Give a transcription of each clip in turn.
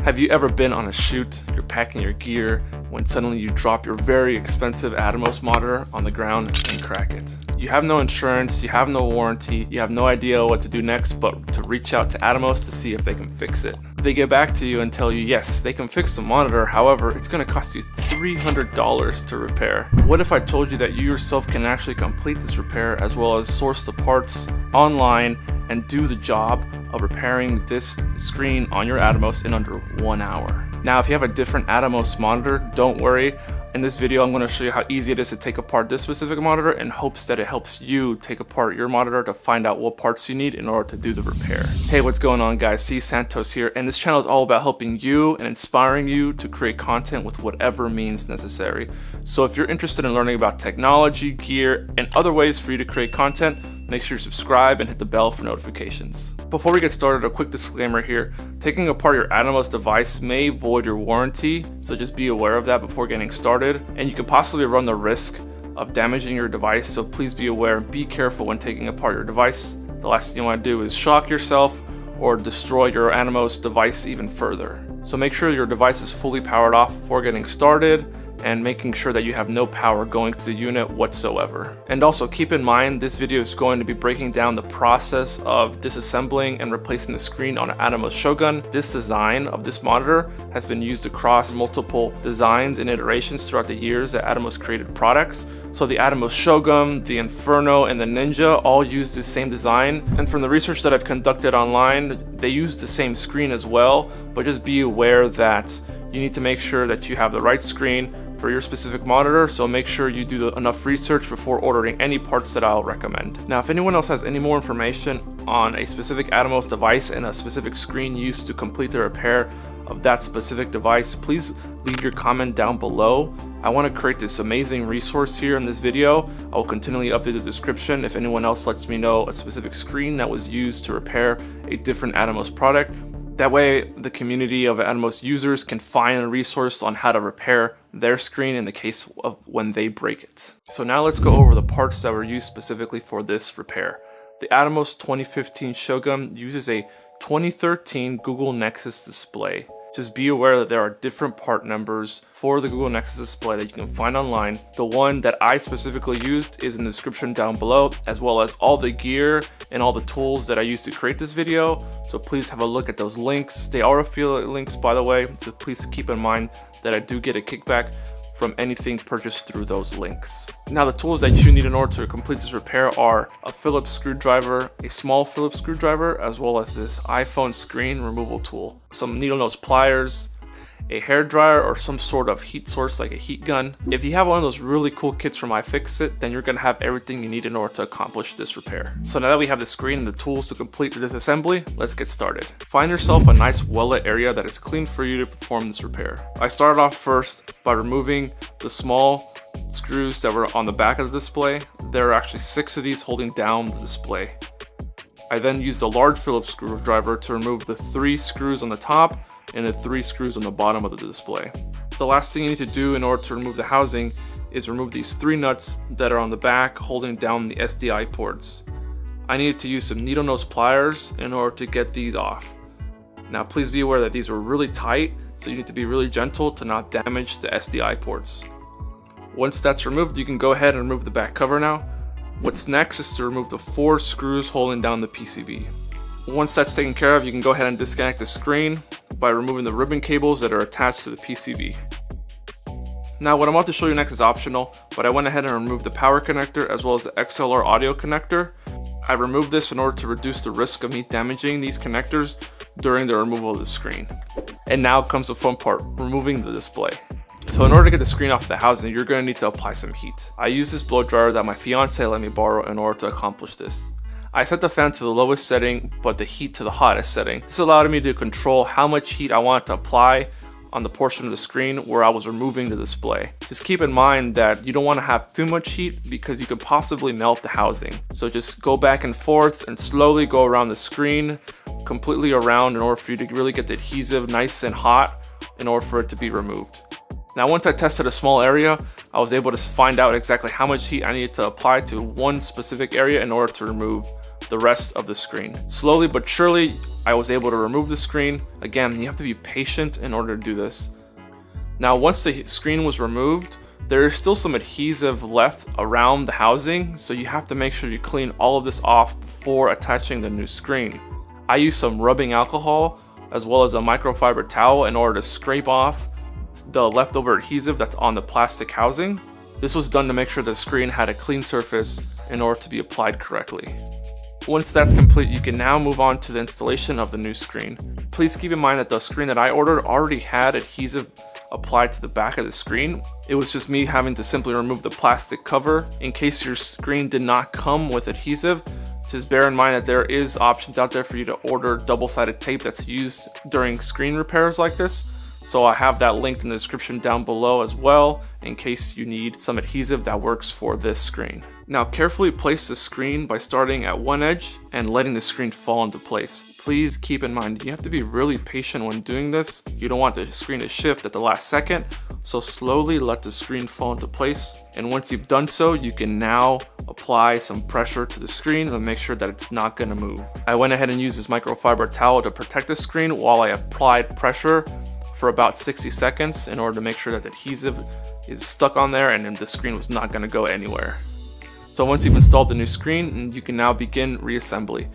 Have you ever been on a shoot, you're packing your gear, when suddenly you drop your very expensive Atomos monitor on the ground and crack it? You have no insurance, you have no warranty, you have no idea what to do next but to reach out to Atomos to see if they can fix it. They get back to you and tell you yes, they can fix the monitor, however, it's going to cost you $300 to repair. What if I told you that you yourself can actually complete this repair as well as source the parts online and do the job of repairing this screen on your Atomos in under 1 hour? Now, if you have a different Atomos monitor, don't worry. In this video, I'm going to show you how easy it is to take apart this specific monitor in hopes that it helps you take apart your monitor to find out what parts you need in order to do the repair. Hey, what's going on, guys? Seez, Santos here, and this channel is all about helping you and inspiring you to create content with whatever means necessary. So if you're interested in learning about technology, gear, and other ways for you to create content, make sure you subscribe and hit the bell for notifications. Before we get started, a quick disclaimer here. Taking apart your Atomos device may void your warranty, so just be aware of that before getting started. And you could possibly run the risk of damaging your device, so please be aware and be careful when taking apart your device. The last thing you want to do is shock yourself or destroy your Atomos device even further. So make sure your device is fully powered off before getting started, and making sure that you have no power going to the unit whatsoever. And also keep in mind, this video is going to be breaking down the process of disassembling and replacing the screen on an Atomos Shogun. This design of this monitor has been used across multiple designs and iterations throughout the years that Atomos created products. So the Atomos Shogun, the Inferno, and the Ninja all use the same design. And from the research that I've conducted online, they use the same screen as well, but just be aware that you need to make sure that you have the right screen for your specific monitor, so make sure you do enough research before ordering any parts that I'll recommend. Now, if anyone else has any more information on a specific Atomos device and a specific screen used to complete the repair of that specific device, please leave your comment down below. I want to create this amazing resource here in this video. I will continually update the description if anyone else lets me know a specific screen that was used to repair a different Atomos product. That way, the community of Atomos users can find a resource on how to repair their screen in the case of when they break it. So now let's go over the parts that were used specifically for this repair. The Atomos 2015 Shogun uses a 2013 Google Nexus display. Just be aware that there are different part numbers for the Google Nexus display that you can find online. The one that I specifically used is in the description down below, as well as all the gear and all the tools that I used to create this video. So please have a look at those links. They are affiliate links, by the way, so please keep in mind that I do get a kickback from anything purchased through those links. Now, the tools that you need in order to complete this repair are a Phillips screwdriver, a small Phillips screwdriver, as well as this iPhone screen removal tool, some needle nose pliers, a hair dryer, or some sort of heat source like a heat gun. If you have one of those really cool kits from iFixit, then you're gonna have everything you need in order to accomplish this repair. So now that we have the screen and the tools to complete the disassembly, let's get started. Find yourself a nice well-lit area that is clean for you to perform this repair. I started off first by removing the small screws that were on the back of the display. There are actually 6 of these holding down the display. I then used a large Phillips screwdriver to remove the 3 screws on the top and the 3 screws on the bottom of the display. The last thing you need to do in order to remove the housing is remove these 3 nuts that are on the back holding down the SDI ports. I needed to use some needle nose pliers in order to get these off. Now, please be aware that these are really tight, so you need to be really gentle to not damage the SDI ports. Once that's removed, you can go ahead and remove the back cover now. What's next is to remove the 4 screws holding down the PCB. Once that's taken care of, you can go ahead and disconnect the screen by removing the ribbon cables that are attached to the PCB. Now, what I'm about to show you next is optional, but I went ahead and removed the power connector as well as the XLR audio connector. I removed this in order to reduce the risk of me damaging these connectors during the removal of the screen. And now comes the fun part, removing the display. So in order to get the screen off the housing, you're going to need to apply some heat. I used this blow dryer that my fiance let me borrow in order to accomplish this. I set the fan to the lowest setting, but the heat to the hottest setting. This allowed me to control how much heat I wanted to apply on the portion of the screen where I was removing the display. Just keep in mind that you don't want to have too much heat because you could possibly melt the housing. So just go back and forth and slowly go around the screen, completely around, in order for you to really get the adhesive nice and hot in order for it to be removed. Now, once I tested a small area, I was able to find out exactly how much heat I needed to apply to one specific area in order to remove the rest of the screen. Slowly but surely, I was able to remove the screen. Again, you have to be patient in order to do this. Now, once the screen was removed, there is still some adhesive left around the housing, so you have to make sure you clean all of this off before attaching the new screen. I use some rubbing alcohol as well as a microfiber towel in order to scrape off the leftover adhesive that's on the plastic housing. This was done to make sure the screen had a clean surface in order to be applied correctly. Once that's complete, you can now move on to the installation of the new screen. Please keep in mind that the screen that I ordered already had adhesive applied to the back of the screen. It was just me having to simply remove the plastic cover. In case your screen did not come with adhesive, just bear in mind that there is options out there for you to order double-sided tape that's used during screen repairs like this. So I have that linked in the description down below as well, in case you need some adhesive that works for this screen. Now carefully place the screen by starting at one edge and letting the screen fall into place. Please keep in mind, you have to be really patient when doing this. You don't want the screen to shift at the last second, so slowly let the screen fall into place. And once you've done so, you can now apply some pressure to the screen and make sure that it's not going to move. I went ahead and used this microfiber towel to protect the screen while I applied pressure for about 60 seconds in order to make sure that the adhesive is stuck on there and then the screen was not going to go anywhere. So once you've installed the new screen, you can now begin reassembly,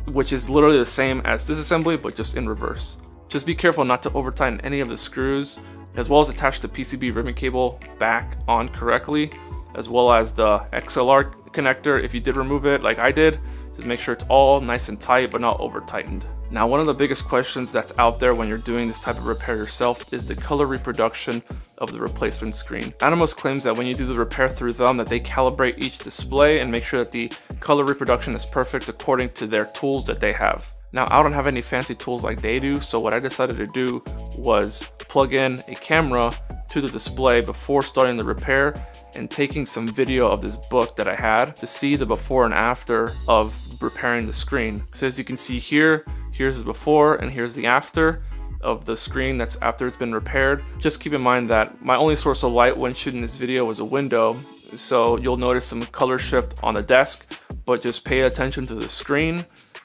which is literally the same as disassembly but just in reverse. Just be careful not to over tighten any of the screws, as well as attach the PCB ribbon cable back on correctly, as well as the XLR connector. If you did remove it like I did, just make sure it's all nice and tight but not over tightened. Now, one of the biggest questions that's out there when you're doing this type of repair yourself is the color reproduction of the replacement screen. Atomos claims that when you do the repair through them, that they calibrate each display and make sure that the color reproduction is perfect according to their tools that they have. Now, I don't have any fancy tools like they do, so what I decided to do was plug in a camera to the display before starting the repair and taking some video of this book that I had to see the before and after of repairing the screen. So as you can see here, here's the before and here's the after of the screen that's after it's been repaired. Just keep in mind that my only source of light when shooting this video was a window, so you'll notice some color shift on the desk, but just pay attention to the screen.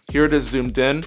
Here it is zoomed in.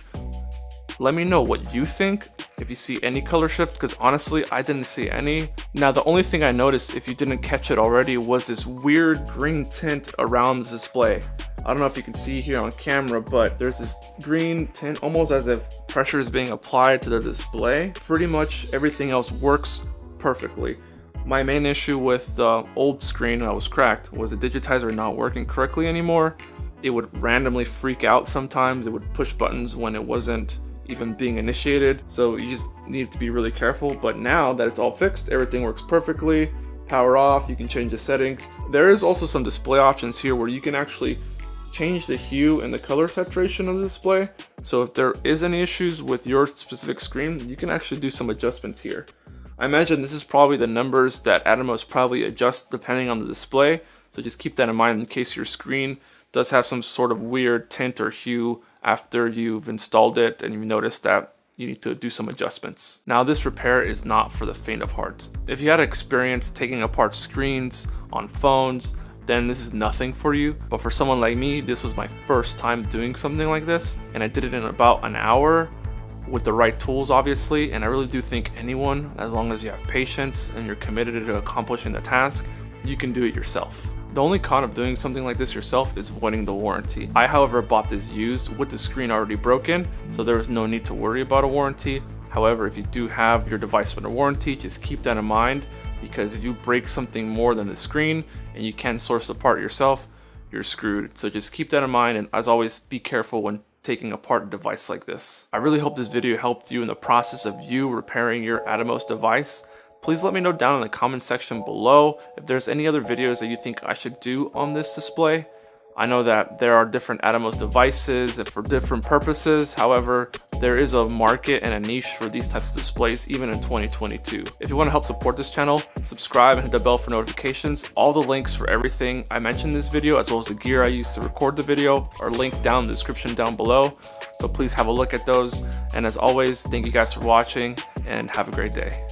Let me know what you think, if you see any color shift, because honestly, I didn't see any. Now, the only thing I noticed, if you didn't catch it already, was this weird green tint around the display. I don't know if you can see here on camera, but there's this green tint, almost as if pressure is being applied to the display. Pretty much everything else works perfectly. My main issue with the old screen that was cracked was the digitizer not working correctly anymore. It would randomly freak out sometimes. It would push buttons when it wasn't even being initiated. So you just need to be really careful. But now that it's all fixed, everything works perfectly. Power off, you can change the settings. There is also some display options here where you can actually change the hue and the color saturation of the display. So if there is any issues with your specific screen, you can actually do some adjustments here. I imagine this is probably the numbers that Atomos probably adjust depending on the display. So just keep that in mind in case your screen does have some sort of weird tint or hue after you've installed it and you notice that you need to do some adjustments. Now, this repair is not for the faint of heart. If you had experience taking apart screens on phones, then this is nothing for you. But for someone like me, this was my first time doing something like this, and I did it in about an hour with the right tools, obviously. And I really do think anyone, as long as you have patience and you're committed to accomplishing the task, you can do it yourself. The only con of doing something like this yourself is voiding the warranty. I, however, bought this used with the screen already broken, so there was no need to worry about a warranty. However, if you do have your device under warranty, just keep that in mind, because if you break something more than the screen and you can't source the part yourself, you're screwed. So just keep that in mind, and as always, be careful when taking apart a device like this. I really hope this video helped you in the process of you repairing your Atomos device. Please let me know down in the comment section below if there's any other videos that you think I should do on this display. I know that there are different Atomos devices and for different purposes. However, there is a market and a niche for these types of displays even in 2022. If you want to help support this channel, subscribe and hit the bell for notifications. All the links for everything I mentioned in this video, as well as the gear I used to record the video, are linked down in the description down below. So please have a look at those. And as always, thank you guys for watching and have a great day.